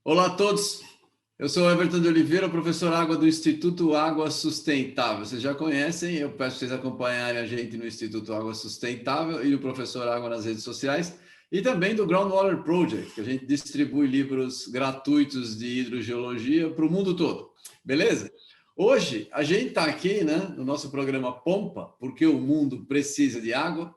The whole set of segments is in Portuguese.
Olá a todos, eu sou o Everton de Oliveira, professor Água do Instituto Água Sustentável. Vocês já conhecem, eu peço para vocês acompanharem a gente no Instituto Água Sustentável e no Professor Água nas redes sociais, e também do Groundwater Project, que a gente distribui livros gratuitos de hidrogeologia para o mundo todo, beleza? Hoje a gente está aqui, né, no nosso programa Pompa, porque o mundo precisa de água,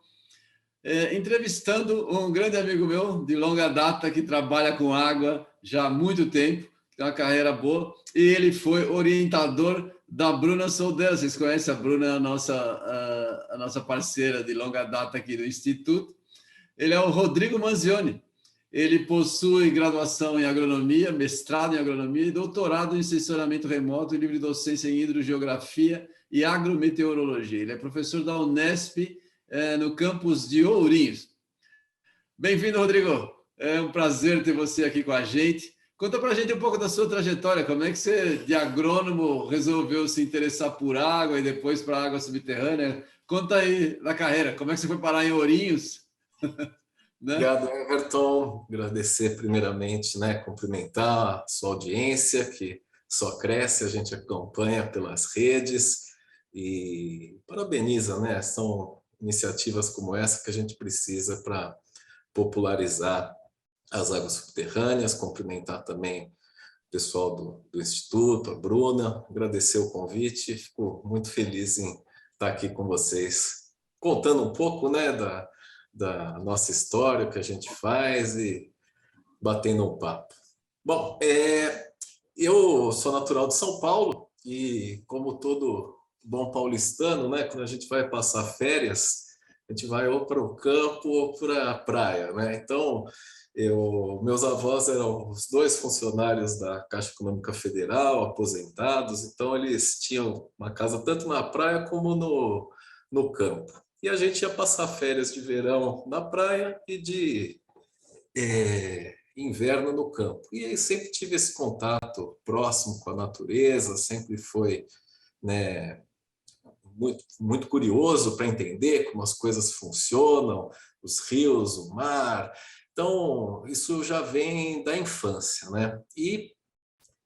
entrevistando um grande amigo meu de longa data que trabalha com água já há muito tempo, tem uma carreira boa, e ele foi orientador da Bruna Soldan. Vocês conhecem a Bruna, a nossa parceira de longa data aqui do Instituto. Ele é o Rodrigo Manzioni. Ele possui graduação em agronomia, mestrado em agronomia e doutorado em sensoramento remoto e livre docência em hidrogeografia e agrometeorologia. Ele é professor da Unesp, no campus de Ourinhos. Bem-vindo, Rodrigo. É um prazer ter você aqui com a gente. Conta para a gente um pouco da sua trajetória. Como é que você, de agrônomo, resolveu se interessar por água e depois para água subterrânea? Conta aí da carreira. Como é que você foi parar em Ourinhos? Né? Obrigado, Everton. Agradecer primeiramente, né, cumprimentar a sua audiência, que só cresce, a gente acompanha pelas redes e parabeniza, né? São iniciativas como essa que a gente precisa para popularizar as águas subterrâneas, cumprimentar também o pessoal do Instituto, a Bruna, agradecer o convite, fico muito feliz em estar aqui com vocês, contando um pouco, né, da nossa história, o que a gente faz e batendo um papo. Bom, eu sou natural de São Paulo e, como todo bom paulistano, né, quando a gente vai passar férias, a gente vai ou para o campo ou para a praia, né? Então, meus avós eram os dois funcionários da Caixa Econômica Federal, aposentados, então eles tinham uma casa tanto na praia como no campo. E a gente ia passar férias de verão na praia e de inverno no campo. E aí sempre tive esse contato próximo com a natureza, sempre foi, né, muito curioso para entender como as coisas funcionam, os rios, o mar. Então, isso já vem da infância, né? E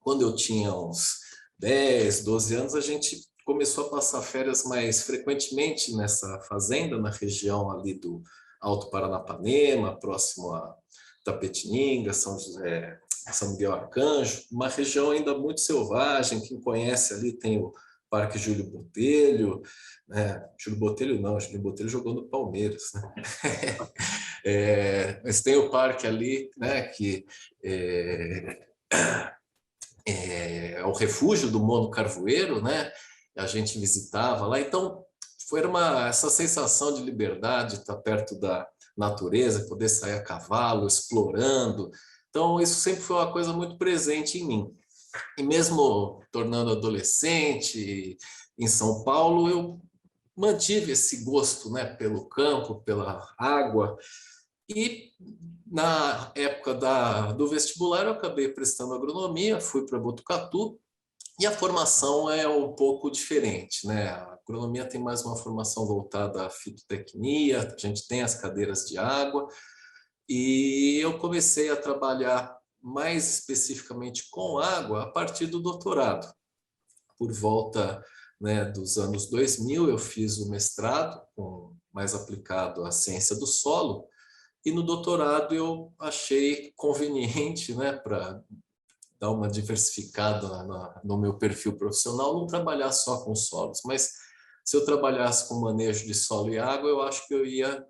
quando eu tinha uns 10, 12 anos, a gente começou a passar férias mais frequentemente nessa fazenda, na região ali do Alto Paranapanema, próximo a Tapetininga, São José, São Miguel Arcanjo, uma região ainda muito selvagem. Quem conhece ali tem o Parque Júlio Botelho, né? Júlio Botelho não, Júlio Botelho jogou no Palmeiras, né? Mas tem o parque ali, né, que é o refúgio do Mono Carvoeiro, né? A gente visitava lá, então foi essa sensação de liberdade, estar perto da natureza, poder sair a cavalo, explorando. Então isso sempre foi uma coisa muito presente em mim. E mesmo tornando adolescente em São Paulo, eu mantive esse gosto, né, pelo campo, pela água. E na época do vestibular eu acabei prestando agronomia, fui para Botucatu, e a formação é um pouco diferente, né? A agronomia tem mais uma formação voltada à fitotecnia, a gente tem as cadeiras de água, e eu comecei a trabalhar mais especificamente com água a partir do doutorado. Por volta, né, dos anos 2000, eu fiz o mestrado, mais aplicado à ciência do solo, e no doutorado eu achei conveniente, né, para dar uma diversificada no meu perfil profissional, não trabalhar só com solos, mas se eu trabalhasse com manejo de solo e água, eu acho que eu ia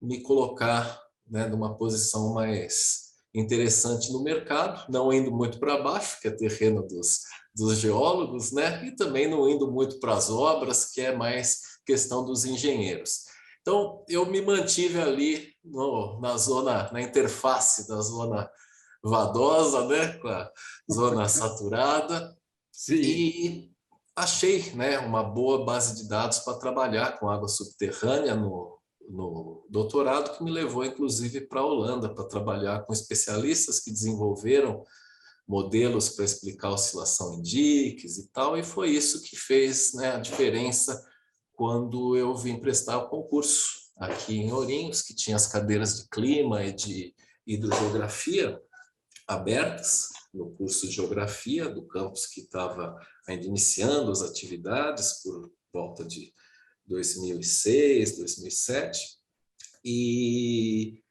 me colocar, né, numa posição mais interessante no mercado, não indo muito para baixo, que é terreno dos geólogos, né, e também não indo muito para as obras, que é mais questão dos engenheiros. Então, eu me mantive ali na interface da zona vadosa, né, com a zona saturada. Sim. E achei, né, uma boa base de dados para trabalhar com água subterrânea no doutorado, que me levou, inclusive, para a Holanda, para trabalhar com especialistas que desenvolveram modelos para explicar a oscilação em diques e tal, e foi isso que fez, né, a diferença quando eu vim prestar o concurso aqui em Ourinhos, que tinha as cadeiras de clima e de hidrogeografia abertas no curso de geografia do campus, que estava ainda iniciando as atividades por volta de 2006, 2007, e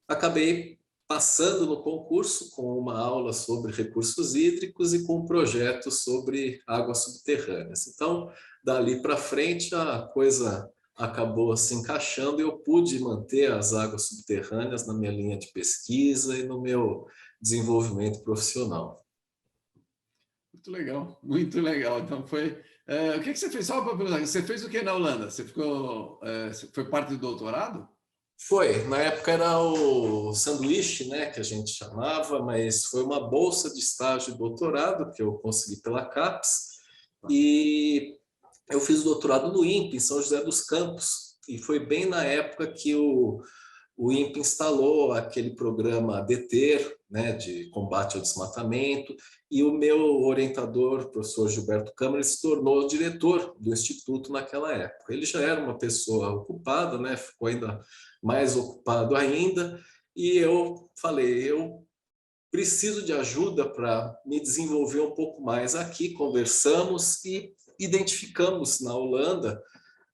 acabei passando no concurso com uma aula sobre recursos hídricos e com um projeto sobre águas subterrâneas. Então, dali para frente, a coisa acabou se encaixando e eu pude manter as águas subterrâneas na minha linha de pesquisa e no meu desenvolvimento profissional. Muito legal, muito legal. Então foi... o que você fez? Só para perguntar, você fez o que na Holanda? Você ficou... foi parte do doutorado? Foi, na época era o sanduíche, né, que a gente chamava, mas foi uma bolsa de estágio e doutorado que eu consegui pela CAPES, e eu fiz o doutorado no INPE, em São José dos Campos, e foi bem na época que o INPE instalou aquele programa DETER, né, de combate ao desmatamento, e o meu orientador, o professor Gilberto Câmara, se tornou diretor do Instituto naquela época. Ele já era uma pessoa ocupada, né, ficou ainda mais ocupado ainda, e eu falei, eu preciso de ajuda para me desenvolver um pouco mais aqui. Conversamos e identificamos na Holanda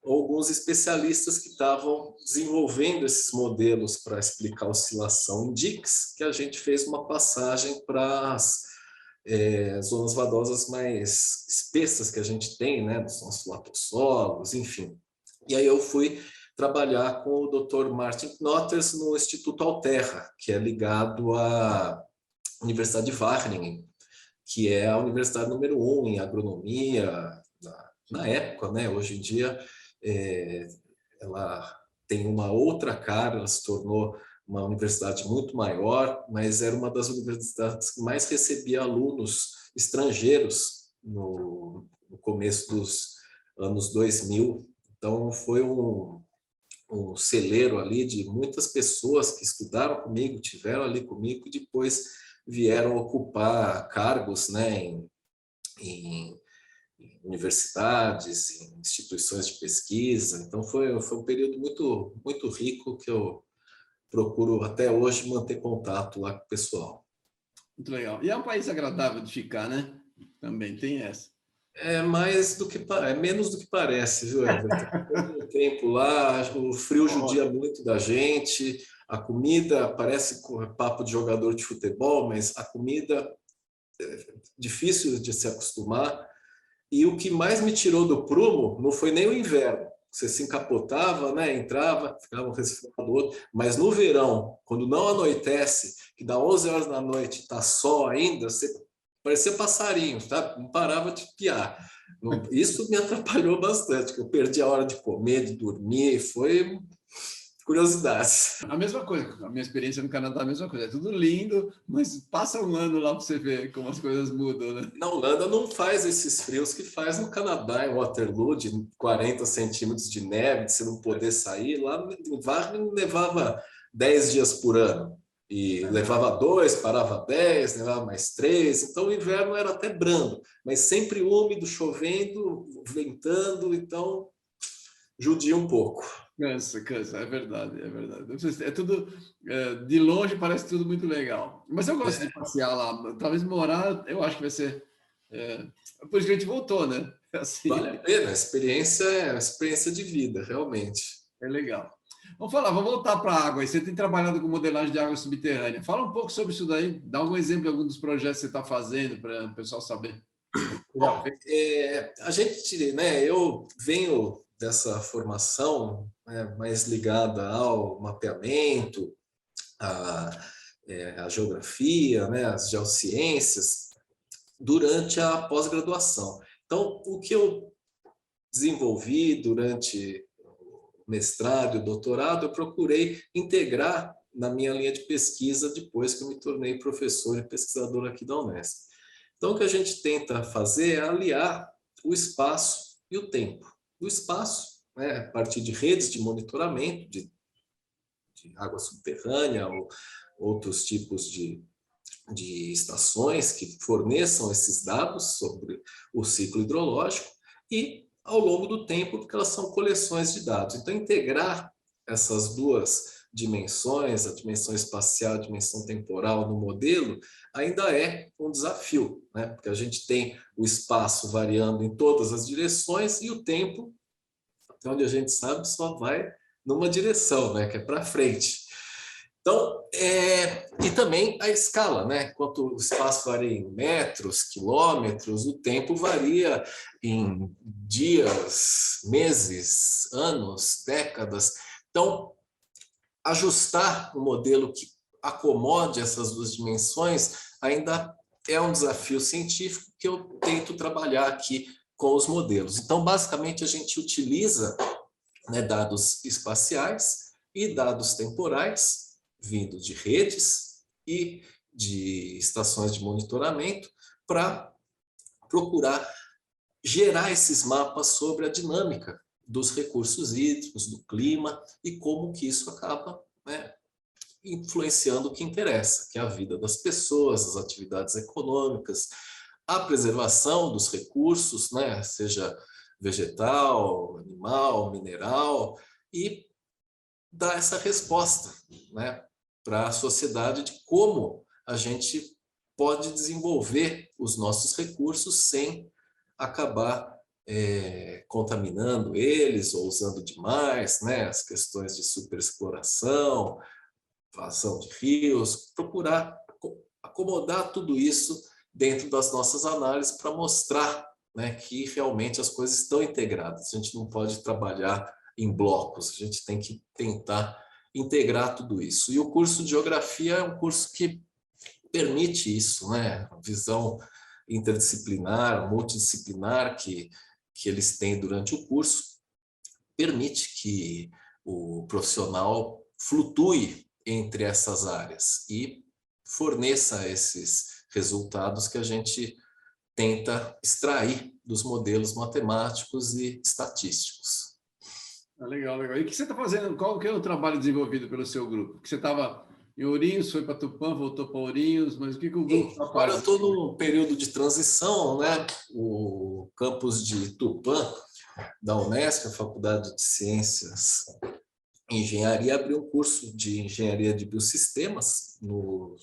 alguns especialistas que estavam desenvolvendo esses modelos para explicar a oscilação em diques, que a gente fez uma passagem para as zonas vadosas mais espessas que a gente tem, né, dos nossos latossolos, enfim. E aí eu fui trabalhar com o Dr. Martin Knotters no Instituto Alterra, que é ligado à Universidade de Wageningen, que é a universidade número 1 em agronomia, na época, né? Hoje em dia, ela tem uma outra cara, ela se tornou uma universidade muito maior, mas era uma das universidades que mais recebia alunos estrangeiros no começo dos anos 2000. Então, foi um celeiro ali de muitas pessoas que estudaram comigo, tiveram ali comigo e depois vieram ocupar cargos, né, em universidades, em instituições de pesquisa. Então foi um período muito, muito rico que eu procuro até hoje manter contato lá com o pessoal. Muito legal. E é um país agradável de ficar, né? Também tem essa. É menos do que parece, viu, Everton? Todo o tempo lá, o frio judia muito da gente, a comida parece papo de jogador de futebol, mas a comida é difícil de se acostumar. E o que mais me tirou do prumo não foi nem o inverno. Você se encapotava, né? Entrava, ficava um resfriado do outro. Mas no verão, quando não anoitece, que dá 11 horas da noite, está sol ainda, você parecia passarinho, tá? Não parava de piar. Isso me atrapalhou bastante, porque eu perdi a hora de comer, de dormir, foi curiosidades. A mesma coisa, a minha experiência no Canadá é a mesma coisa. É tudo lindo, mas passa um ano lá para você ver como as coisas mudam, né? Na Holanda não faz esses frios que faz no Canadá, em Waterloo, de 40 centímetros de neve, de você não poder sair. Lá em Wageningen levava 10 dias por ano. E levava 2, parava 10, levava mais 3. Então o inverno era até brando, mas sempre úmido, chovendo, ventando, então judia um pouco. Cansa, é verdade, é verdade. É tudo, de longe parece tudo muito legal. Mas eu gosto de passear lá, talvez morar, eu acho que vai ser... por isso que a gente voltou, né? Assim, vale a pena, a experiência é uma experiência de vida, realmente. É legal. Vamos voltar para a água. Você tem trabalhado com modelagem de água subterrânea. Fala um pouco sobre isso daí, dá algum exemplo de algum dos projetos que você está fazendo para o pessoal saber. Bom, a gente, né, eu venho dessa formação, né, mais ligada ao mapeamento, à geografia, né, às geociências, durante a pós-graduação. Então, o que eu desenvolvi durante o mestrado e o doutorado, eu procurei integrar na minha linha de pesquisa depois que eu me tornei professor e pesquisador aqui da Unesp. Então, o que a gente tenta fazer é aliar o espaço e o tempo. O espaço, né, a partir de redes de monitoramento de água subterrânea ou outros tipos de estações que forneçam esses dados sobre o ciclo hidrológico, e ao longo do tempo, porque elas são coleções de dados. Então, integrar essas duas dimensões, a dimensão espacial, a dimensão temporal no modelo, ainda é um desafio, né? Porque a gente tem o espaço variando em todas as direções e o tempo, até onde a gente sabe, só vai numa direção, né? Que é para frente. Então, e também a escala, né? Enquanto o espaço varia em metros, quilômetros, o tempo varia em dias, meses, anos, décadas. Então, ajustar um modelo que acomode essas duas dimensões ainda é um desafio científico que eu tento trabalhar aqui com os modelos. Então, basicamente, a gente utiliza, né, dados espaciais e dados temporais vindos de redes e de estações de monitoramento para procurar gerar esses mapas sobre a dinâmica dos recursos hídricos, do clima e como que isso acaba, né, influenciando o que interessa, que é a vida das pessoas, as atividades econômicas, a preservação dos recursos, né, seja vegetal, animal, mineral, e dar essa resposta, né, para a sociedade de como a gente pode desenvolver os nossos recursos sem acabar contaminando eles ou usando demais, né, as questões de superexploração, vazão de rios, procurar acomodar tudo isso dentro das nossas análises para mostrar, né, que realmente as coisas estão integradas. A gente não pode trabalhar em blocos, a gente tem que tentar integrar tudo isso. E o curso de Geografia é um curso que permite isso, né? A visão interdisciplinar, multidisciplinar que eles têm durante o curso, permite que o profissional flutue entre essas áreas e forneça esses resultados que a gente tenta extrair dos modelos matemáticos e estatísticos. Legal, legal. E o que você está fazendo? Qual que é o trabalho desenvolvido pelo seu grupo? Que você estava em Ourinhos, foi para Tupã, voltou para Ourinhos, mas o que o grupo está Agora eu fazendo? estou no período de transição, né? O campus de Tupã, da Unesp, a Faculdade de Ciências e Engenharia, abriu um curso de Engenharia de Biosistemas no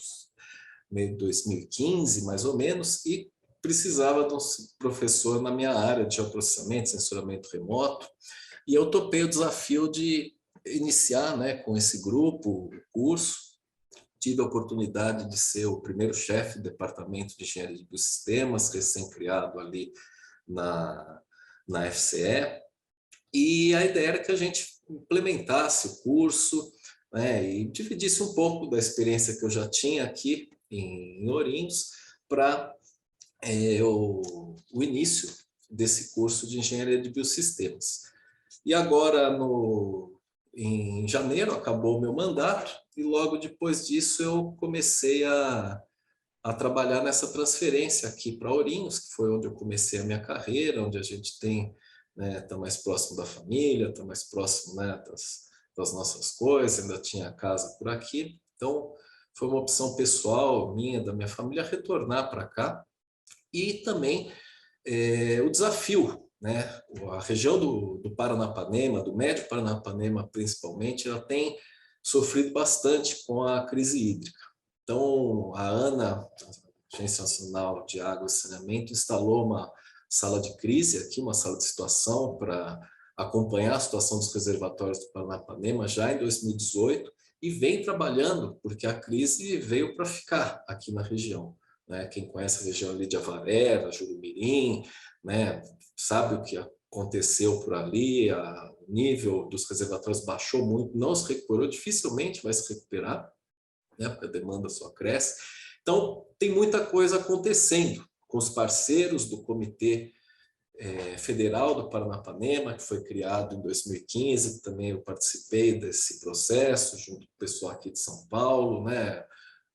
meio de 2015, mais ou menos, e precisava de um professor na minha área de geoprocessamento, sensoramento remoto, e eu topei o desafio de iniciar, né, com esse grupo o curso. Tive a oportunidade de ser o primeiro chefe do departamento de engenharia de biosistemas, recém-criado ali na FCE, e a ideia era que a gente implementasse o curso, né, e dividisse um pouco da experiência que eu já tinha aqui em Ourinhos para o início desse curso de engenharia de biosistemas. E agora, em janeiro, acabou o meu mandato e logo depois disso eu comecei a trabalhar nessa transferência aqui para Ourinhos, que foi onde eu comecei a minha carreira, onde a gente tem, né, tá mais próximo da família, está mais próximo, né, das nossas coisas, ainda tinha casa por aqui. Então, foi uma opção pessoal minha, da minha família, retornar para cá. E também o desafio, né? A região do Paranapanema, do Médio Paranapanema principalmente, ela tem sofrido bastante com a crise hídrica. Então, a ANA, a Agência Nacional de Água e Saneamento, instalou uma sala de crise aqui, uma sala de situação para acompanhar a situação dos reservatórios do Paranapanema já em 2018 e vem trabalhando, porque a crise veio para ficar aqui na região. Né? Quem conhece a região ali de Avaré, Jurumirim, né, sabe o que aconteceu por ali, o nível dos reservatórios baixou muito, não se recuperou, dificilmente vai se recuperar, né, porque a demanda só cresce. Então, tem muita coisa acontecendo com os parceiros do Comitê Federal do Paranapanema, que foi criado em 2015, também eu participei desse processo, junto com o pessoal aqui de São Paulo, né,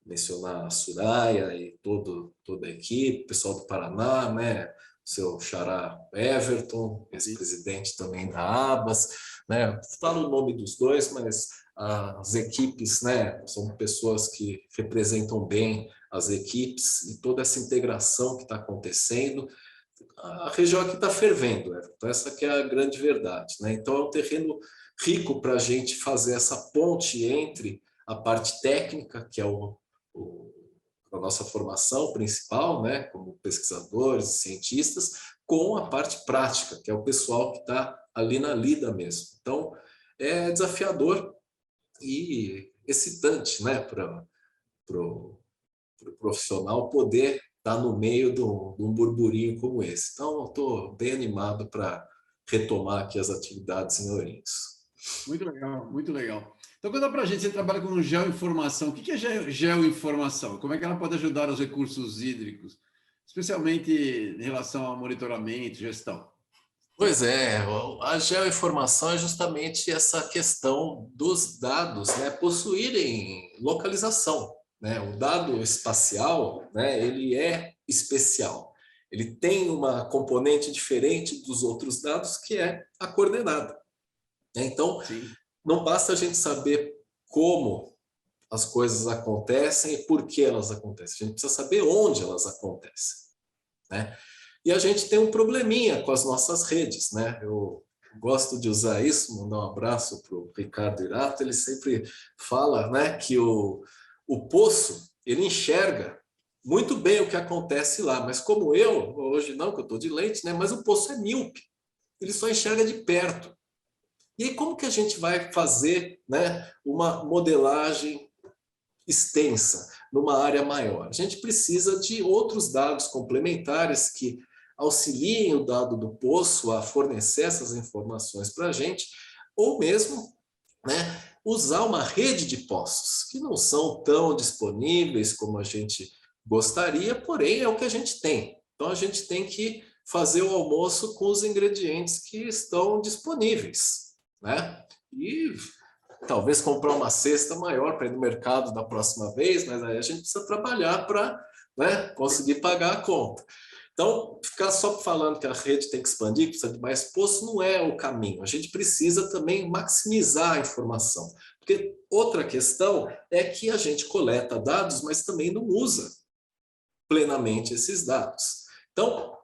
mencionar a Soraya e toda a equipe, o pessoal do Paraná, né, seu xará Everton, ex-presidente também da ABAS, né, falo o nome dos dois, mas as equipes, né, são pessoas que representam bem as equipes e toda essa integração que está acontecendo. a região aqui está fervendo, então essa que é a grande verdade, né? Então é um terreno rico para a gente fazer essa ponte entre a parte técnica, que é a nossa formação principal, né, como pesquisadores e cientistas, com a parte prática, que é o pessoal que está ali na lida mesmo. Então, é desafiador e excitante, né, para o profissional poder estar no meio de um burburinho como esse. Então, eu estou bem animado para retomar aqui as atividades em Ourinhos. Muito legal, muito legal. Então, conta para a gente, você trabalha com geoinformação. O que é geoinformação? Como é que ela pode ajudar os recursos hídricos, especialmente em relação ao monitoramento, gestão? Pois é, a geoinformação é justamente essa questão dos dados, né, possuírem localização, né? O dado espacial, né, ele é especial. Ele tem uma componente diferente dos outros dados, que é a coordenada, né? Então, Sim. não basta a gente saber como as coisas acontecem e por que elas acontecem. A gente precisa saber onde elas acontecem, né? E a gente tem um probleminha com as nossas redes, né? Eu gosto de usar isso, mandar um abraço para o Ricardo Irato, ele sempre fala, né, que o poço, ele enxerga muito bem o que acontece lá, mas como eu, hoje não, que eu estou de lente, né, mas o poço é míope, ele só enxerga de perto. E aí como que a gente vai fazer, né, uma modelagem extensa, numa área maior? A gente precisa de outros dados complementares que auxiliem o dado do poço a fornecer essas informações para a gente, ou mesmo, né, usar uma rede de poços, que não são tão disponíveis como a gente gostaria, porém é o que a gente tem. Então a gente tem que fazer o almoço com os ingredientes que estão disponíveis, né? E talvez comprar uma cesta maior para ir no mercado da próxima vez, mas aí a gente precisa trabalhar para, né, conseguir pagar a conta. Então, ficar só falando que a rede tem que expandir, que precisa de mais poço, não é o caminho. A gente precisa também maximizar a informação. Porque outra questão é que a gente coleta dados, mas também não usa plenamente esses dados. Então,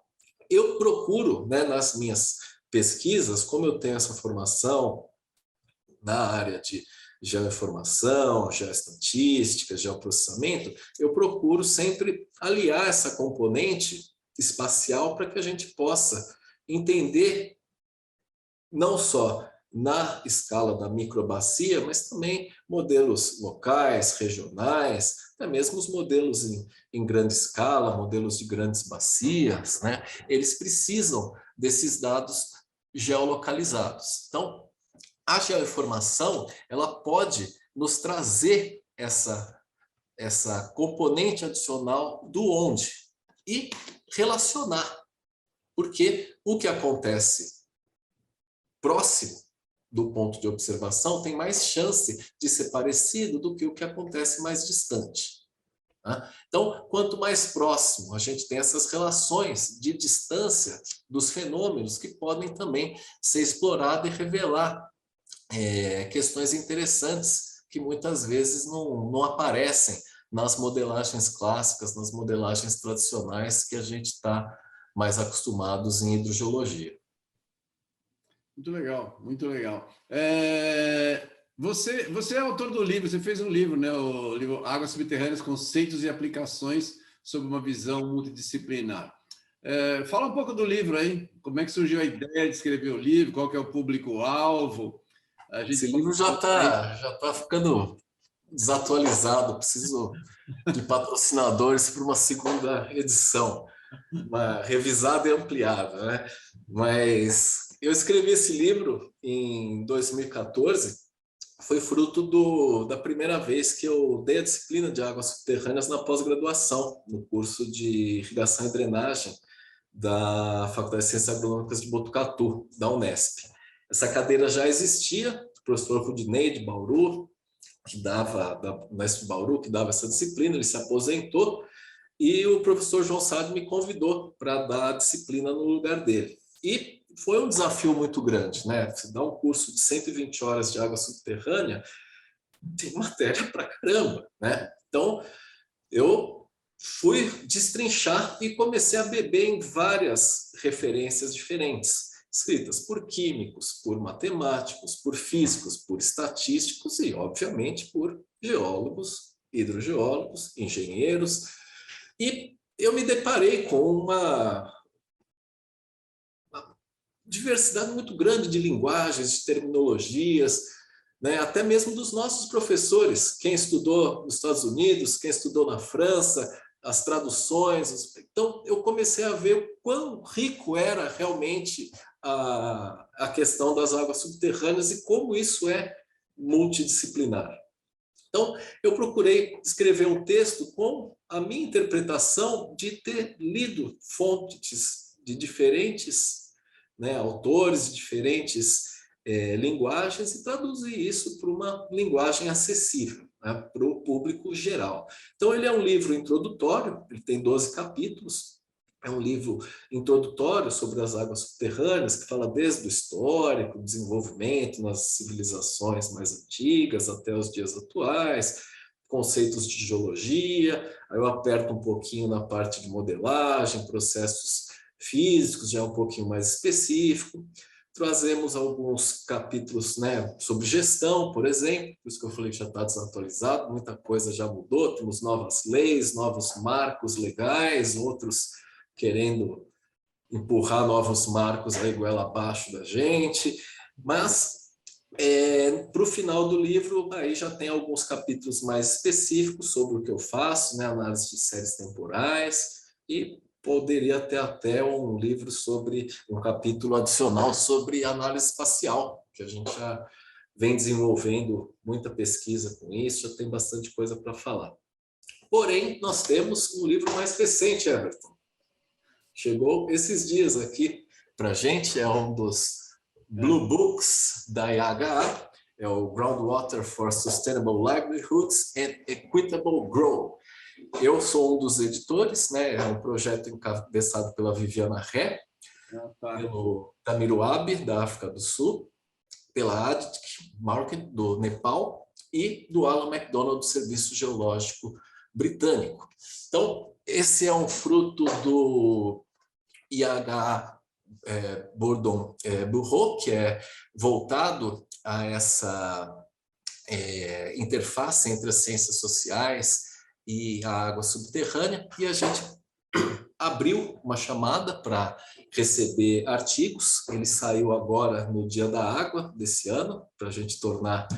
eu procuro, né, nas minhas pesquisas, como eu tenho essa formação na área de geoinformação, geoestatística, geoprocessamento, eu procuro sempre aliar essa componente espacial para que a gente possa entender não só na escala da microbacia, mas também modelos locais, regionais, até mesmo os modelos em grande escala, modelos de grandes bacias, né? Eles precisam desses dados geolocalizados. Então, a geoinformação, ela pode nos trazer essa componente adicional do onde e relacionar, porque o que acontece próximo do ponto de observação tem mais chance de ser parecido do que o que acontece mais distante. Então, quanto mais próximo a gente tem essas relações de distância dos fenômenos que podem também ser explorados e revelar questões interessantes que muitas vezes não aparecem nas modelagens clássicas, nas modelagens tradicionais que a gente está mais acostumados em hidrogeologia. Muito legal, muito legal. Você é autor do livro, você fez um livro, né? O livro Águas Subterrâneas, Conceitos e Aplicações sob uma Visão Multidisciplinar. Fala um pouco do livro aí, como é que surgiu a ideia de escrever o livro, qual que é o público-alvo? Esse livro já tá ficando desatualizado, preciso de patrocinadores para uma segunda edição, uma revisada e ampliada, né? Mas eu escrevi esse livro em 2014, foi fruto da primeira vez que eu dei a disciplina de águas subterrâneas na pós-graduação, no curso de irrigação e drenagem da Faculdade de Ciências Agronômicas de Botucatu, da Unesp. Essa cadeira já existia, o professor Rudinei de Bauru, que dava, da Unesp de Bauru, que dava essa disciplina, ele se aposentou, e o professor João Sade me convidou para dar a disciplina no lugar dele. E foi um desafio muito grande, né? Você dá um curso de 120 horas de água subterrânea, tem matéria para caramba, né? Então, eu fui destrinchar e comecei a beber em várias referências diferentes, escritas por químicos, por matemáticos, por físicos, por estatísticos e, obviamente, por geólogos, hidrogeólogos, engenheiros. E eu me deparei com uma diversidade muito grande de linguagens, de terminologias, né? Até mesmo dos nossos professores, quem estudou nos Estados Unidos, quem estudou na França, as traduções. Então, eu comecei a ver o quão rico era realmente a questão das águas subterrâneas e como isso é multidisciplinar. Então, eu procurei escrever um texto com a minha interpretação de ter lido fontes de diferentes, né, autores de diferentes linguagens e traduzir isso para uma linguagem acessível, né, para o público geral. Então, ele é um livro introdutório, ele tem 12 capítulos, é um livro introdutório sobre as águas subterrâneas, que fala desde o histórico, o desenvolvimento nas civilizações mais antigas até os dias atuais, conceitos de geologia, aí eu aperto um pouquinho na parte de modelagem, processos físicos, já um pouquinho mais específico. Trazemos alguns capítulos, né, sobre gestão, por exemplo, por isso que eu falei que já está desatualizado, muita coisa já mudou, temos novas leis, novos marcos legais, outros querendo empurrar novos marcos aí goela abaixo da gente, mas para o final do livro aí já tem alguns capítulos mais específicos sobre o que eu faço, né, análise de séries temporais, e poderia ter até um livro sobre um capítulo adicional sobre análise espacial, que a gente já vem desenvolvendo muita pesquisa com isso, já tem bastante coisa para falar. Porém, nós temos um livro mais recente, Everton. Chegou esses dias aqui para a gente, é um dos Blue Books da IHA, é o Groundwater for Sustainable Livelihoods and Equitable Growth. Eu sou um dos editores, né? É um projeto encabeçado pela Viviana Ré, pelo Tamiruabe, da África do Sul, pela Aditya Market, do Nepal, e do Alan MacDonald, do Serviço Geológico Britânico. Então, esse é um fruto do IHA Bourdon Bureau, que é voltado a essa interface entre as ciências sociais e a água subterrânea, e a gente abriu uma chamada para receber artigos. Ele saiu agora no Dia da Água desse ano, para a gente tornar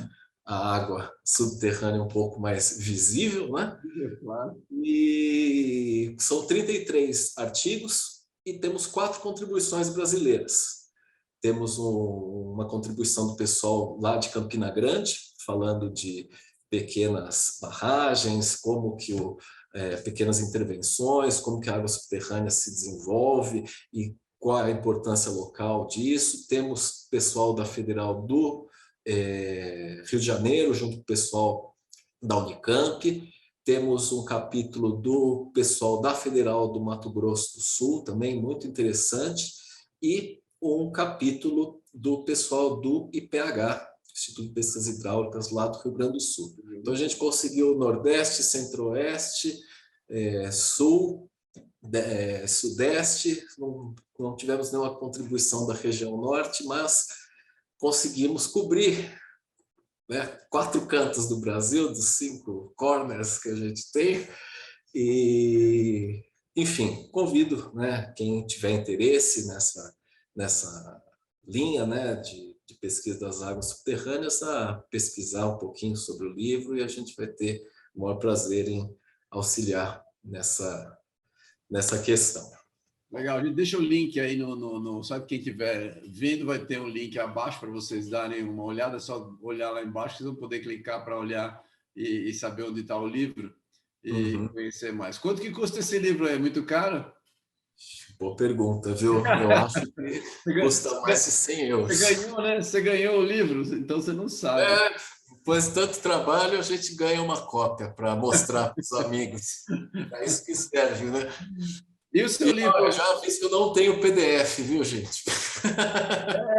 a água subterrânea um pouco mais visível, né? E são 33 artigos e temos 4 contribuições brasileiras. Temos uma contribuição do pessoal lá de Campina Grande, falando de pequenas barragens, como que pequenas intervenções, como que a água subterrânea se desenvolve e qual a importância local disso. Temos pessoal da Federal do Rio de Janeiro, junto com o pessoal da Unicamp. Temos um capítulo do pessoal da Federal do Mato Grosso do Sul, também muito interessante, e um capítulo do pessoal do IPH, Instituto de Pesquisas Hidráulicas, lá do Rio Grande do Sul. Então, a gente conseguiu Nordeste, Centro-Oeste, Sul, Sudeste, não tivemos nenhuma contribuição da região Norte, mas conseguimos cobrir, né, 4 cantos do Brasil, dos 5 corners que a gente tem. E, enfim, convido, né, quem tiver interesse nessa linha, né, de pesquisa das águas subterrâneas a pesquisar um pouquinho sobre o livro, e a gente vai ter o maior prazer em auxiliar nessa questão. Legal, a gente deixa o link aí sabe, quem estiver vendo vai ter um link abaixo para vocês darem uma olhada, é só olhar lá embaixo, vocês vão poder clicar para olhar e saber onde está o livro e conhecer mais. Quanto que custa esse livro aí? É muito caro? Boa pergunta, viu? Eu acho que custa mais de 100 euros. Você ganhou, né? Você ganhou o livro, então você não sabe. Depois de tanto trabalho, a gente ganha uma cópia para mostrar para os amigos. É isso que serve, né? E o seu livro? Eu já vi que eu não tenho PDF, viu, gente?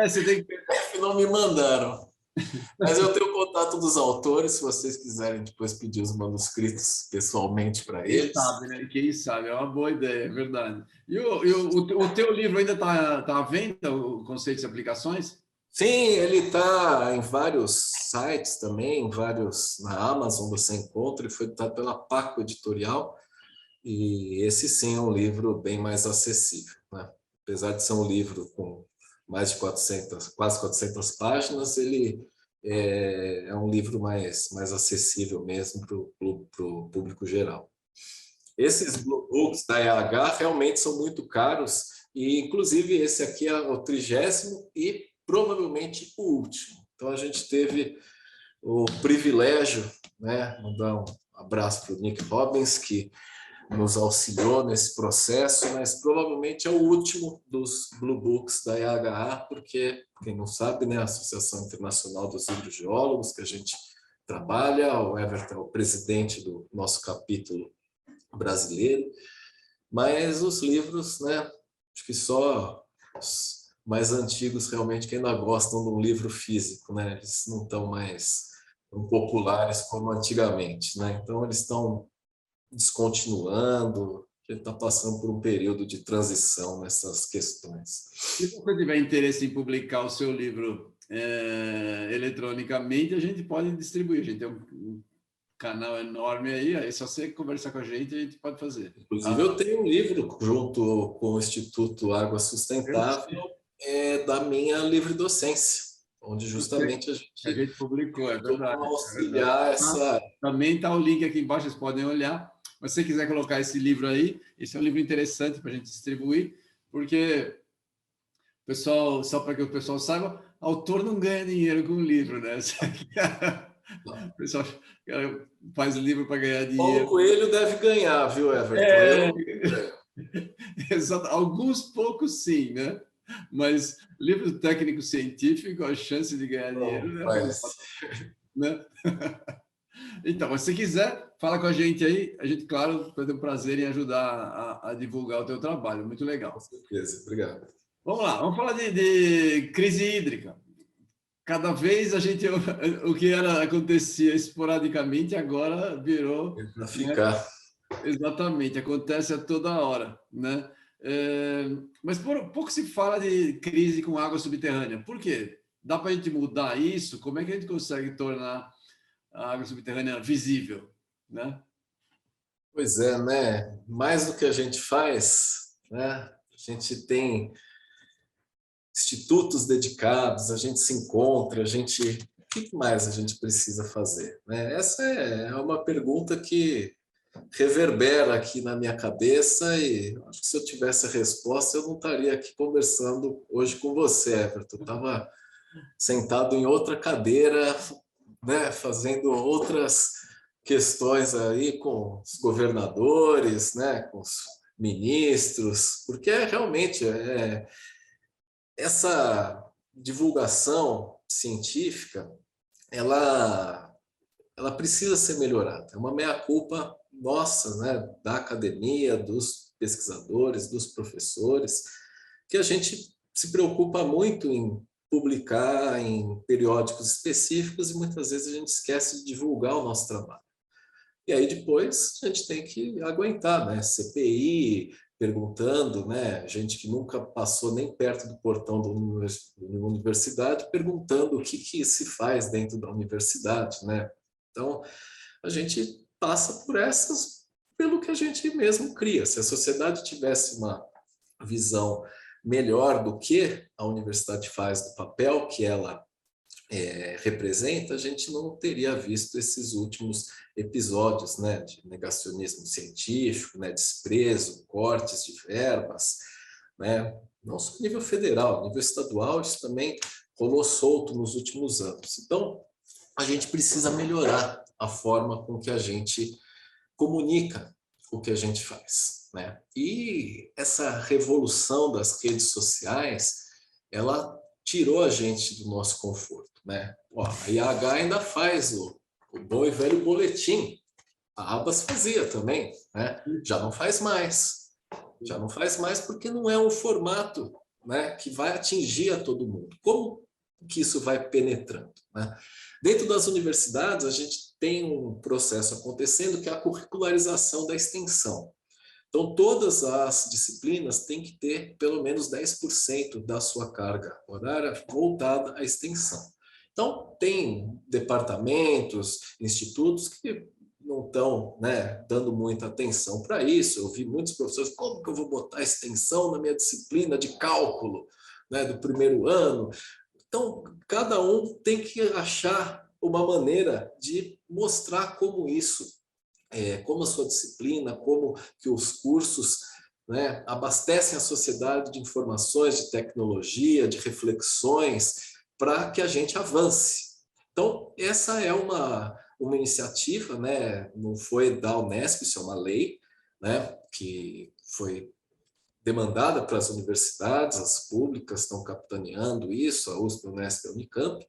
Você tem que... PDF não me mandaram. Mas eu tenho o contato dos autores, se vocês quiserem depois pedir os manuscritos pessoalmente para Quem eles. sabe, né? Quem sabe, é uma boa ideia, é verdade. O teu livro ainda está à venda, o Conceitos e Aplicações? Sim, ele está em vários sites também, vários na Amazon você encontra, e foi editado pela Paco Editorial, e esse sim é um livro bem mais acessível, né? Apesar de ser um livro com mais de 400, quase 400 páginas, ele é um livro mais acessível mesmo para o público geral. Esses Blue Books da EH realmente são muito caros, e inclusive esse aqui é o 30º e provavelmente o último. Então a gente teve o privilégio, né, mandar um abraço para o Nick Robbins, que nos auxiliou nesse processo, mas provavelmente é o último dos Blue Books da EHA, porque, quem não sabe, né, a Associação Internacional dos Hidrogeólogos, que a gente trabalha, o Everton é o presidente do nosso capítulo brasileiro, mas os livros, né, acho que só os mais antigos realmente que ainda gostam de um livro físico, né, eles não estão mais tão populares como antigamente, né, então eles estão descontinuando, a gente está passando por um período de transição nessas questões. Se você tiver interesse em publicar o seu livro eletronicamente, a gente pode distribuir. A gente tem um canal enorme aí é só você conversar com a gente pode fazer. Inclusive, eu tenho um livro junto com o Instituto Água Sustentável da minha livre docência, onde justamente a gente publicou, é verdade. auxiliar essa... Também está o link aqui embaixo, vocês podem olhar. Mas se você quiser colocar esse livro aí, esse é um livro interessante para a gente distribuir, porque pessoal, só para que o pessoal saiba, autor não ganha dinheiro com livro, né? O pessoal faz livro para ganhar dinheiro. Paulo Coelho deve ganhar, viu, Everton? Exato. Alguns poucos sim, né? Mas livro técnico científico, a chance de ganhar dinheiro é né? Então, se quiser, fala com a gente aí. A gente, claro, vai ter um prazer em ajudar a divulgar o teu trabalho. Muito legal. Com certeza, obrigado. Vamos lá, vamos falar de crise hídrica. Cada vez a gente, o que acontecia esporadicamente, agora virou... Para ficar. Né? Exatamente, acontece a toda hora, né? Mas pouco se fala de crise com água subterrânea. Por quê? Dá para a gente mudar isso? Como é que a gente consegue tornar a água subterrânea visível, né? Pois é, né? Mais do que a gente faz, né? A gente tem institutos dedicados, a gente se encontra, a gente... O que mais a gente precisa fazer, né? Essa é uma pergunta que reverbera aqui na minha cabeça e acho que se eu tivesse a resposta, eu não estaria aqui conversando hoje com você, Everton. Eu estava sentado em outra cadeira, né, fazendo outras questões aí com os governadores, né, com os ministros, porque realmente essa divulgação científica, ela precisa ser melhorada. É uma meia-culpa nossa, né, da academia, dos pesquisadores, dos professores, que a gente se preocupa muito em publicar em periódicos específicos e muitas vezes a gente esquece de divulgar o nosso trabalho. E aí depois a gente tem que aguentar, né? CPI perguntando, né? Gente que nunca passou nem perto do portão da universidade perguntando o que se faz dentro da universidade, né? Então, a gente passa por essas pelo que a gente mesmo cria. Se a sociedade tivesse uma visão melhor do que a universidade faz, do papel que ela representa, a gente não teria visto esses últimos episódios, né, de negacionismo científico, né, desprezo, cortes de verbas, né, não só a nível federal, a nível estadual, isso também rolou solto nos últimos anos. Então, a gente precisa melhorar a forma com que a gente comunica o que a gente faz, né? E essa revolução das redes sociais, ela tirou a gente do nosso conforto, né? A IAH ainda faz o bom e velho boletim. A Abas fazia também, né? Já não faz mais. Já não faz mais porque não é um formato, né, que vai atingir a todo mundo. Como que isso vai penetrando, né? Dentro das universidades, a gente tem um processo acontecendo que é a curricularização da extensão. Então, todas as disciplinas têm que ter pelo menos 10% da sua carga horária voltada à extensão. Então, tem departamentos, institutos que não estão, né, dando muita atenção para isso. Eu vi muitos professores, como que eu vou botar extensão na minha disciplina de cálculo, né, do primeiro ano? Então, cada um tem que achar uma maneira de mostrar como isso, como a sua disciplina, como que os cursos, né, abastecem a sociedade de informações, de tecnologia, de reflexões, para que a gente avance. Então, essa é uma iniciativa, né, não foi da Unesp, isso é uma lei, né, que foi demandada para as universidades, as públicas estão capitaneando isso, a USP, a Unesp, a Unicamp,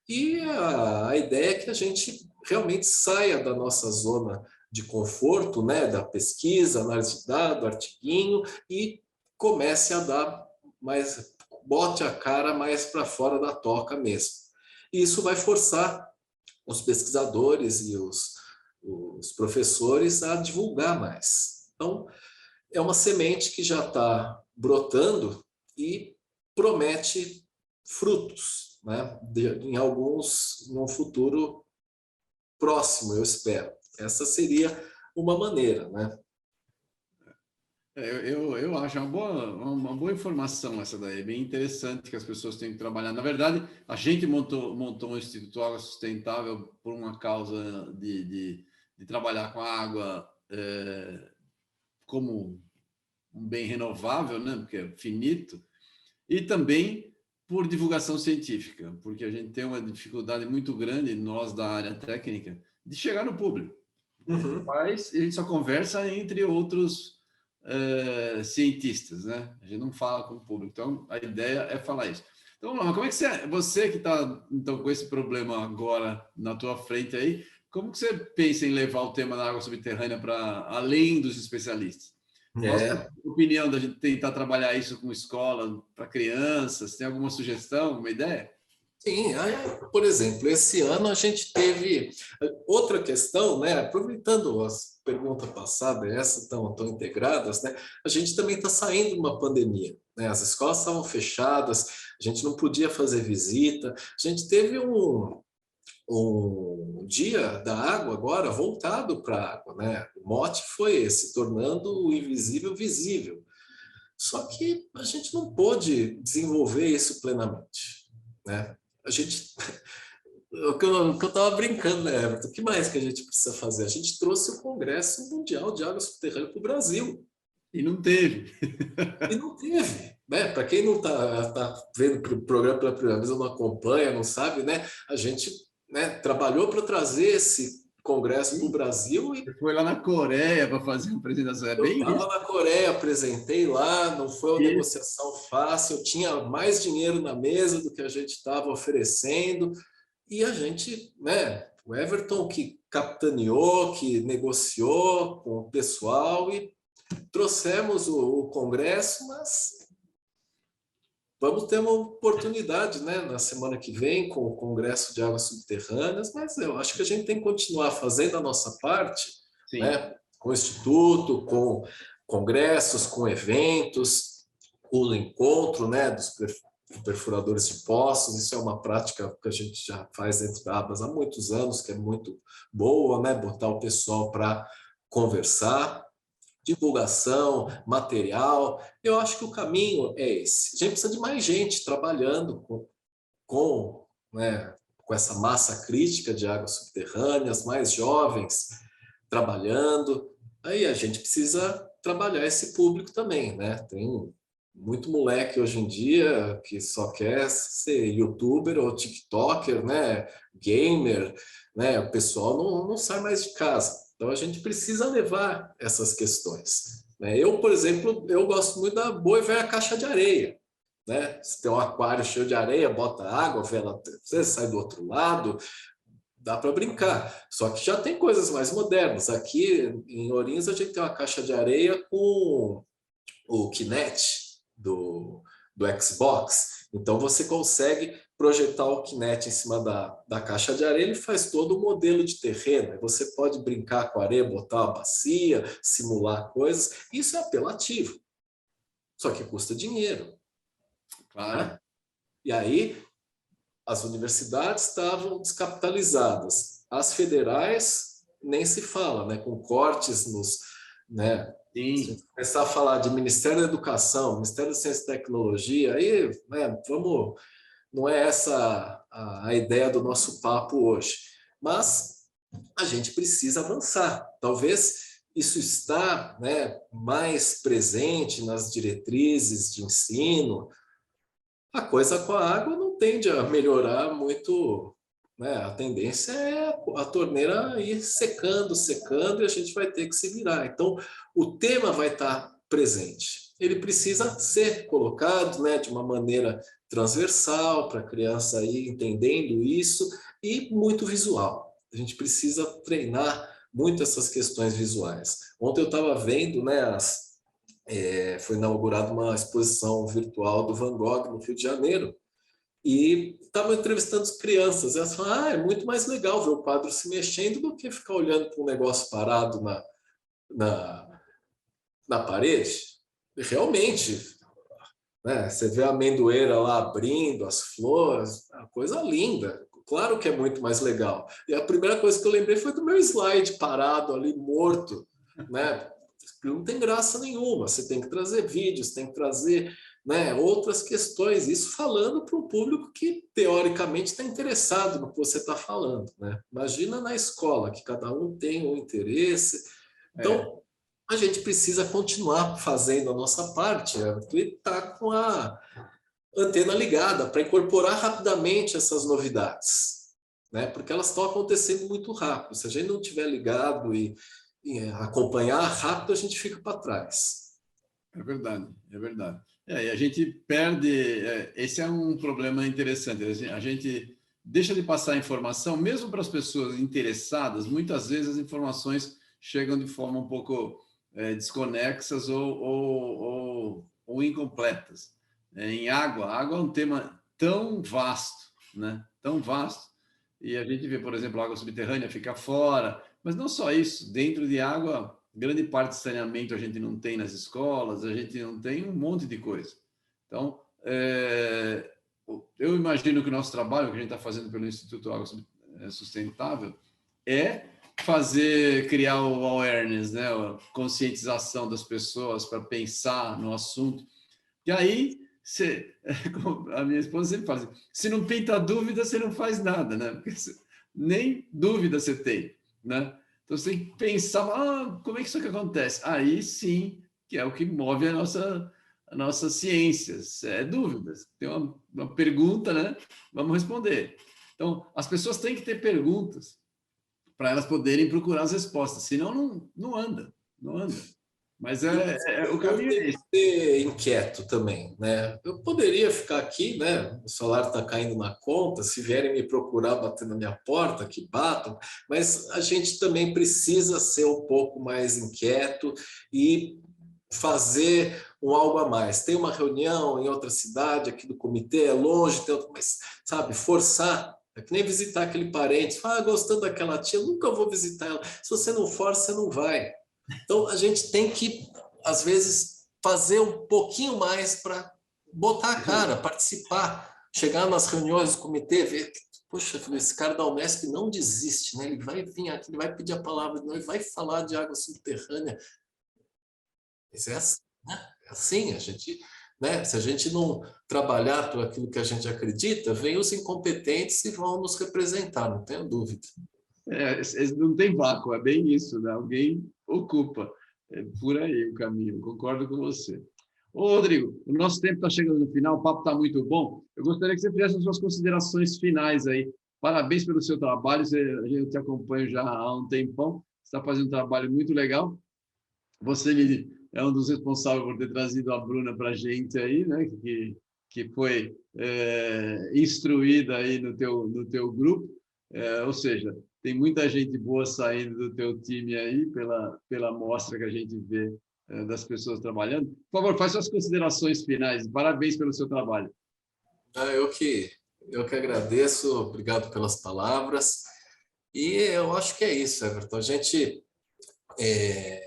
e a ideia é que a gente realmente saia da nossa zona de conforto, né, da pesquisa, análise de dado, artiguinho, e comece a dar mais, bote a cara mais para fora da toca mesmo. E isso vai forçar os pesquisadores e os professores a divulgar mais. Então, é uma semente que já está brotando e promete frutos, né? Em alguns, num futuro próximo, eu espero. Essa seria uma maneira, né? Eu acho uma boa informação essa daí, é bem interessante que as pessoas têm que trabalhar. Na verdade, a gente montou um Instituto Água Sustentável por uma causa de trabalhar com a água como um bem renovável, né? Porque é finito, e também por divulgação científica, porque a gente tem uma dificuldade muito grande, nós da área técnica, de chegar no público. Mas a gente só conversa entre outros cientistas, né? A gente não fala com o público. Então, a ideia é falar isso. Então, vamos lá, como é que você que está então, com esse problema agora na tua frente aí, como que você pensa em levar o tema da água subterrânea para além dos especialistas? Qual a sua opinião da gente tentar trabalhar isso com escola, para crianças? Tem alguma sugestão, alguma ideia? Sim, por exemplo, esse ano a gente teve outra questão, né? Aproveitando as perguntas passadas, essas estão integradas, né? A gente também está saindo de uma pandemia, né? As escolas estavam fechadas, a gente não podia fazer visita, a gente teve um dia da água agora voltado para a água, né? O mote foi esse, tornando o invisível visível. Só que a gente não pôde desenvolver isso plenamente, né? A gente, o que eu estava brincando, né, Everton? O que mais que a gente precisa fazer? A gente trouxe o Congresso Mundial de Água Subterrânea para o Brasil. E não teve. E não teve, né? Para quem não está vendo o programa pela primeira vez, ou não acompanha, não sabe, né? A gente, né, trabalhou para trazer esse congresso para o Brasil e você foi lá na Coreia para fazer uma apresentação, é eu bem estava isso? na Coreia, apresentei lá, não foi uma Isso. negociação fácil, eu tinha mais dinheiro na mesa do que a gente estava oferecendo, e a gente, né, o Everton que capitaneou, que negociou com o pessoal e trouxemos o congresso, mas vamos ter uma oportunidade, né, na semana que vem com o Congresso de Águas Subterrâneas, mas eu acho que a gente tem que continuar fazendo a nossa parte, Sim. né, com o Instituto, com congressos, com eventos, o encontro, né, dos perfuradores de poços. Isso é uma prática que a gente já faz dentro da Abas há muitos anos, que é muito boa, né, botar o pessoal para conversar. Divulgação, material, eu acho que o caminho é esse. A gente precisa de mais gente trabalhando né, com essa massa crítica de águas subterrâneas, mais jovens trabalhando. Aí a gente precisa trabalhar esse público também, né? Tem muito moleque hoje em dia que só quer ser youtuber ou tiktoker, né? Gamer, né? O pessoal não sai mais de casa. Então a gente precisa levar essas questões, né? Eu, por exemplo, eu gosto muito da boa e velha caixa de areia, né? Você tem um aquário cheio de areia, bota água, vela, você sai do outro lado, dá para brincar. Só que já tem coisas mais modernas. Aqui em Ourinhos a gente tem uma caixa de areia com o Kinect do Xbox. Então você consegue projetar o Kinect em cima da caixa de areia, ele faz todo o modelo de terreno. Você pode brincar com a areia, botar uma bacia, simular coisas. Isso é apelativo, só que custa dinheiro. Claro. Né? E aí, as universidades estavam descapitalizadas. As federais, nem se fala, né? Com cortes nos... Né? Sim. Se começar a falar de Ministério da Educação, Ministério da Ciência e Tecnologia, aí, né, não é essa a ideia do nosso papo hoje. Mas a gente precisa avançar. Talvez isso está, né, mais presente nas diretrizes de ensino. A coisa com a água não tende a melhorar muito, né? A tendência é a torneira ir secando, secando, e a gente vai ter que se virar. Então, o tema vai estar presente. Ele precisa ser colocado, né, de uma maneira transversal, para a criança ir entendendo isso, e muito visual. A gente precisa treinar muito essas questões visuais. Ontem eu estava vendo, né, foi inaugurada uma exposição virtual do Van Gogh no Rio de Janeiro, e estavam entrevistando as crianças. Elas falaram, é muito mais legal ver o quadro se mexendo do que ficar olhando para um negócio parado na, na parede. E realmente, né, você vê a amendoeira lá abrindo, as flores, a coisa linda. Claro que é muito mais legal. E a primeira coisa que eu lembrei foi do meu slide parado ali, morto, né? Não tem graça nenhuma. Você tem que trazer vídeos, tem que trazer, né, outras questões. Isso falando para um público que, teoricamente, está interessado no que você está falando. Né? Imagina na escola, que cada um tem um interesse. Então, a gente precisa continuar fazendo a nossa parte e estar com a antena ligada para incorporar rapidamente essas novidades, né? Porque elas estão acontecendo muito rápido. Se a gente não tiver ligado e acompanhar rápido, a gente fica para trás. É verdade, é verdade. E a gente perde. Esse é um problema interessante. A gente deixa de passar informação, mesmo para as pessoas interessadas. Muitas vezes as informações chegam de forma um pouco desconexas ou incompletas. Em água, a água é um tema tão vasto, né? Tão vasto. E a gente vê, por exemplo, a água subterrânea fica fora. Mas não só isso. Dentro de água, grande parte de saneamento a gente não tem nas escolas, a gente não tem um monte de coisa. Então, eu imagino que o nosso trabalho, que a gente está fazendo pelo Instituto Água Sustentável, é criar o awareness, né? A conscientização das pessoas para pensar no assunto. E aí, a minha esposa sempre fala assim, se não pinta dúvida, você não faz nada, né? Porque nem dúvida você tem, né? Então, você tem que pensar, como é que isso aqui acontece? Aí sim, que é o que move a nossa ciência, é dúvidas. Tem uma pergunta, né? Vamos responder. Então, as pessoas têm que ter perguntas para elas poderem procurar as respostas, senão não anda, não anda. Mas o caminho é esse. Ser inquieto também, né? Eu poderia ficar aqui, né? O salário está caindo na conta, se vierem me procurar, bater na minha porta, que batam, mas a gente também precisa ser um pouco mais inquieto e fazer algo a mais. Tem uma reunião em outra cidade, aqui do comitê, é longe, mas, sabe, forçar. É que nem visitar aquele parente, gostando daquela tia, nunca vou visitar ela. Se você não força, você não vai. Então, a gente tem que, às vezes, fazer um pouquinho mais para botar a cara, participar, chegar nas reuniões do comitê, ver que, poxa, esse cara da Unesp não desiste, né? Ele vai vir aqui, ele vai pedir a palavra, ele vai falar de água subterrânea. Mas é assim, né? É assim, a gente, né? Se a gente não trabalhar por aquilo que a gente acredita, vem os incompetentes e vão nos representar, não tenho dúvida. Não tem vácuo, é bem isso, né? Alguém ocupa. É por aí o caminho, concordo com você. Ô, Rodrigo, o nosso tempo está chegando no final, o papo está muito bom. Eu gostaria que você fizesse as suas considerações finais aí. Parabéns pelo seu trabalho, eu te acompanho já há um tempão, você está fazendo um trabalho muito legal. Você é um dos responsáveis por ter trazido a Bruna para a gente aí, né? Que foi instruída aí no teu grupo, ou seja, tem muita gente boa saindo do teu time aí, pela amostra que a gente vê das pessoas trabalhando. Por favor, faça suas considerações finais. Parabéns pelo seu trabalho. Eu que Eu que agradeço, obrigado pelas palavras. E eu acho que é isso, Everton. A gente,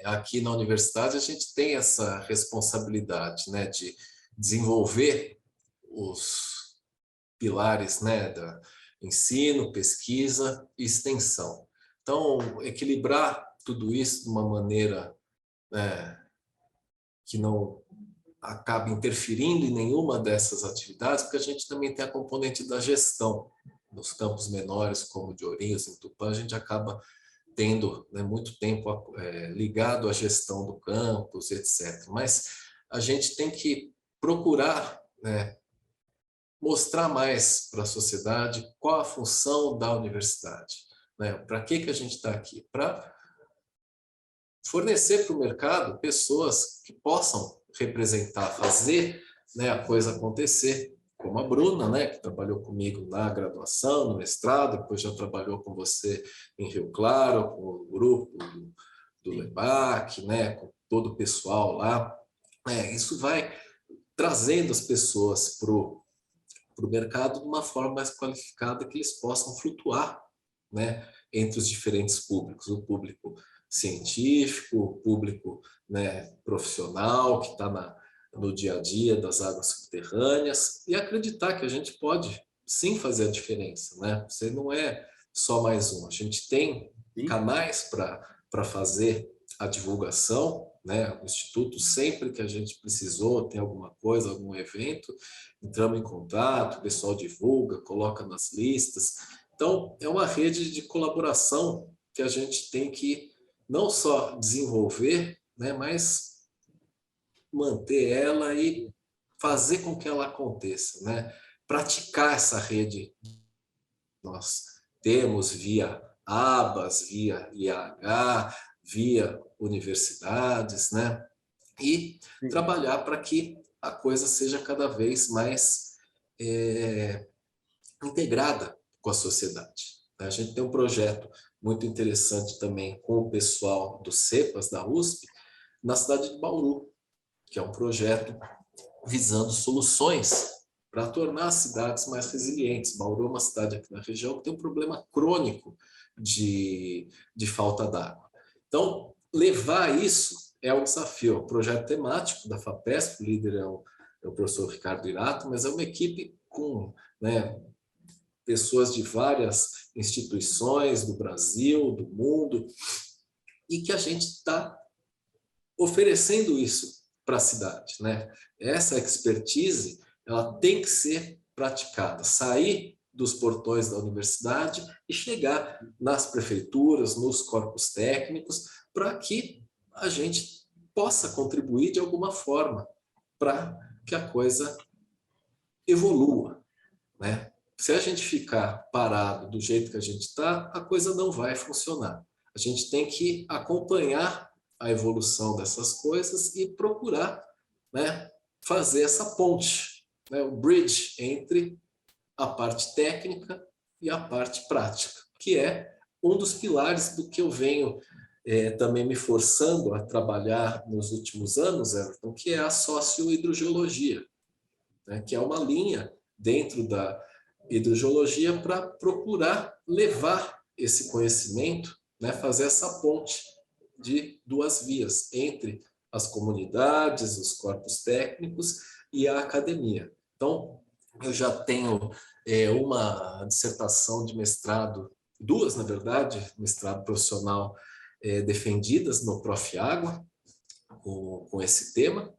aqui na universidade, a gente tem essa responsabilidade, né, de desenvolver os pilares, né, da ensino, pesquisa e extensão. Então, equilibrar tudo isso de uma maneira, né, que não acabe interferindo em nenhuma dessas atividades, porque a gente também tem a componente da gestão. Nos campos menores, como de Ourinhos, em Tupã, a gente acaba tendo, né, muito tempo ligado à gestão do campus, etc. Mas a gente tem que procurar, né, mostrar mais para a sociedade qual a função da universidade. Né? Para que a gente está aqui? Para fornecer para o mercado pessoas que possam representar, fazer, né, a coisa acontecer, como a Bruna, né, que trabalhou comigo na graduação, no mestrado, depois já trabalhou com você em Rio Claro, com o grupo do LEBAC, né, com todo o pessoal lá. Isso vai trazendo as pessoas para o mercado de uma forma mais qualificada, que eles possam flutuar, né, entre os diferentes públicos, o público científico, o público, né, profissional que está no dia a dia das águas subterrâneas, e acreditar que a gente pode sim fazer a diferença, né? Você não é só mais um, a gente tem canais para fazer a divulgação, né? O Instituto, sempre que a gente precisou, tem alguma coisa, algum evento, entramos em contato, o pessoal divulga, coloca nas listas. Então, é uma rede de colaboração que a gente tem que não só desenvolver, né, mas manter ela e fazer com que ela aconteça, né? Praticar essa rede nós temos via abas, via IAH, via universidades, né? E trabalhar para que a coisa seja cada vez mais integrada com a sociedade. A gente tem um projeto muito interessante também com o pessoal do CEPAS, da USP, na cidade de Bauru, que é um projeto visando soluções para tornar as cidades mais resilientes. Bauru é uma cidade aqui na região que tem um problema crônico de falta d'água. Então, levar isso é o desafio. O projeto temático da FAPESP, o líder é o professor Ricardo Irato, mas é uma equipe com, né, pessoas de várias instituições do Brasil, do mundo, e que a gente está oferecendo isso para a cidade, né? Essa expertise, ela tem que ser praticada, sair dos portões da universidade e chegar nas prefeituras, nos corpos técnicos, para que a gente possa contribuir de alguma forma para que a coisa evolua, né? Se a gente ficar parado do jeito que a gente está, a coisa não vai funcionar. A gente tem que acompanhar a evolução dessas coisas e procurar, né, fazer essa ponte, né, o bridge entre a parte técnica e a parte prática, que é um dos pilares do que eu venho também me forçando a trabalhar nos últimos anos, Everton, que é a sociohidrogeologia, né, que é uma linha dentro da hidrogeologia para procurar levar esse conhecimento, né, fazer essa ponte de duas vias entre as comunidades, os corpos técnicos e a academia. Então, eu já tenho uma dissertação de mestrado, duas, na verdade, mestrado profissional defendidas no Prof. Água, com esse tema.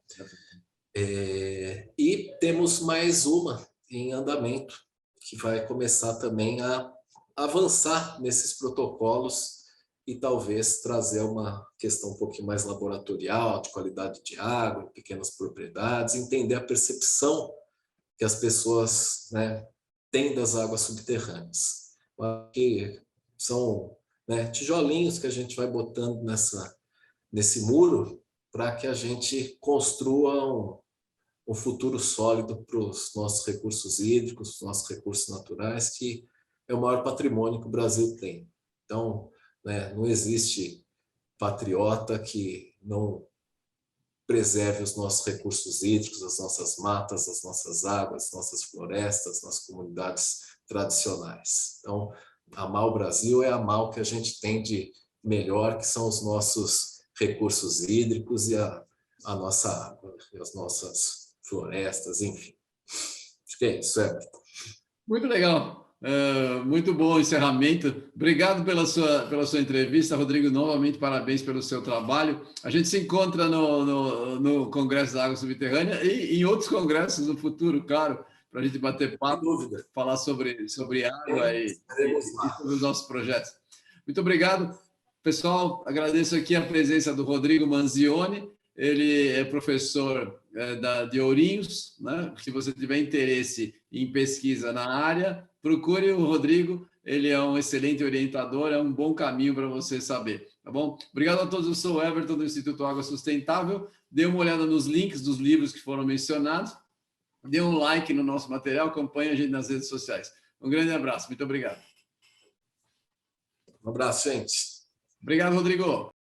E temos mais uma em andamento, que vai começar também a avançar nesses protocolos e talvez trazer uma questão um pouquinho mais laboratorial, de qualidade de água, pequenas propriedades, entender a percepção que as pessoas, né, têm das águas subterrâneas. Que são, né, tijolinhos que a gente vai botando nesse muro para que a gente construa um futuro sólido para os nossos recursos hídricos, os nossos recursos naturais, que é o maior patrimônio que o Brasil tem. Então, né, não existe patriota que não preserve os nossos recursos hídricos, as nossas matas, as nossas águas, as nossas florestas, as nossas comunidades tradicionais. Então, amar o Brasil é amar o que a gente tem de melhor, que são os nossos recursos hídricos e a nossa água, as nossas florestas, enfim. Acho que é isso, Everton. Muito legal. Muito bom o encerramento. Obrigado pela sua entrevista, Rodrigo. Novamente, parabéns pelo seu trabalho. A gente se encontra no Congresso da Água Subterrânea e em outros congressos no futuro, claro, para a gente bater papo, falar sobre água e sobre os nossos projetos. Muito obrigado. Pessoal, agradeço aqui a presença do Rodrigo Manzioni. Ele é professor de Ourinhos, né? Se você tiver interesse em pesquisa na área, procure o Rodrigo, ele é um excelente orientador, é um bom caminho para você saber, tá bom? Obrigado a todos, eu sou o Everton do Instituto Água Sustentável, dê uma olhada nos links dos livros que foram mencionados, dê um like no nosso material, acompanhe a gente nas redes sociais. Um grande abraço, muito obrigado. Um abraço, gente. Obrigado, Rodrigo.